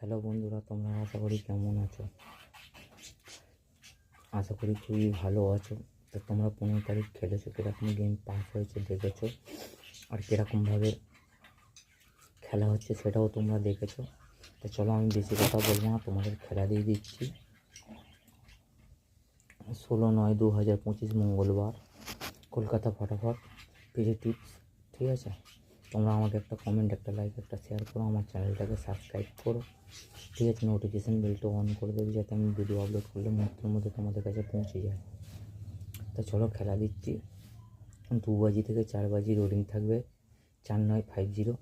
Hello বন্ধুরা, তোমরা আশা করি কেমন আছো? আশা করি খুবই ভালো আছো। তো তোমরা 15 তারিখ খেলেছো, কীরকম গেম পাস হয়েছে দেখেছো, আর কীরকমভাবে খেলা হচ্ছে সেটাও তোমরা দেখেছো। তো চলো, আমি বেশি কথা বলবো না, তোমাদের খেলা দিয়ে দিচ্ছি। 16/9/2025 মঙ্গলবার, কলকাতা ফটাফট পিজি টিপস। ঠিক আছে, তোমরা আমাকে একটা কমেন্ট, একটা লাইক, একটা শেয়ার করো, আমার চ্যানেলটাকে সাবস্ক্রাইব করো। ঠিক আছে, নোটিফিকেশান বেলটা অন করে দেবে যাতে আমি ভিডিও আপলোড করলে মুহূর্তের মধ্যে তোমাদের কাছে পৌঁছে যায়। তো চলো খেলা দিচ্ছি। 2 বাজি থেকে 4 বাজি রোডিং থাকবে। 4950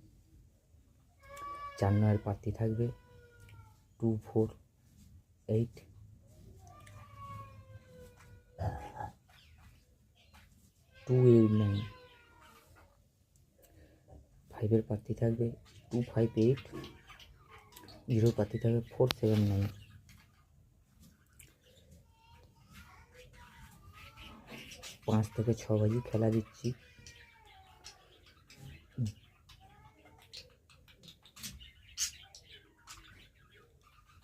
49 প্রার্থী থাকবে। 248 289 5 প্রার্থী থাকবে। 258 0 প্রার্থী থাকবে। 479 5 থেকে 6 বাজি খেলা দিচ্ছি।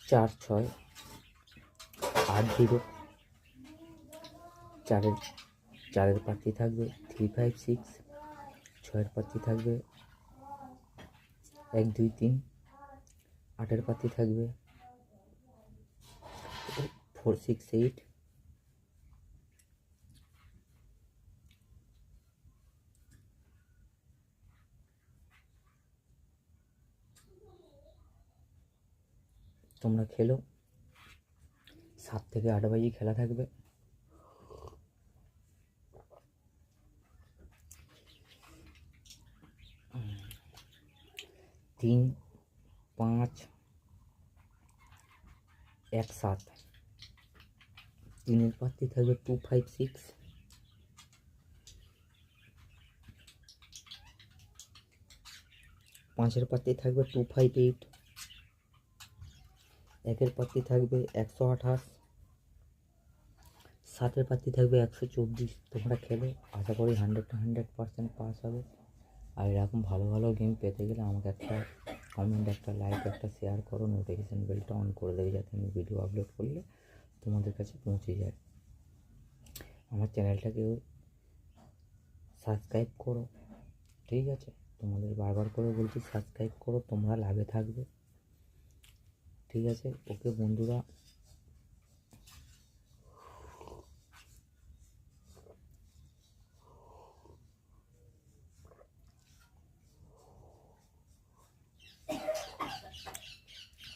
4-6 8-0 4 প্রার্থী থাকবে। 356 6 প্রার্থী থাকবে। 1-2-3 8 প্রার্থী থাকবে। 468 তোমরা খেলো। 7 থেকে 8 বাজি খেলা থাকবে। 3-5-1-7 3 প্রার্থী থাকবে। 256 5 প্রার্থী থাকবে। 258 1 প্রার্থী থাকবে। 128 7 প্রার্থী থাকবে। 124 তোমরা খেলো, আশা করি 100% পাস হবে। আর এরকম ভালো ভালো গেম পেতে গেলে আমাকে একটা কমেন্ট, একটা লাইক, একটা শেয়ার করো, নোটিফিকেশান বেলটা অন করে দেবে যাতে আমি ভিডিও আপলোড করলে তোমাদের কাছে পৌঁছে যায়। আমার চ্যানেলটাকেও সাবস্ক্রাইব করো। ঠিক আছে, তোমাদের বারবার করে বলছি সাবস্ক্রাইব করো, তোমরা লাভে থাকবে। ঠিক আছে, ওকে বন্ধুরা।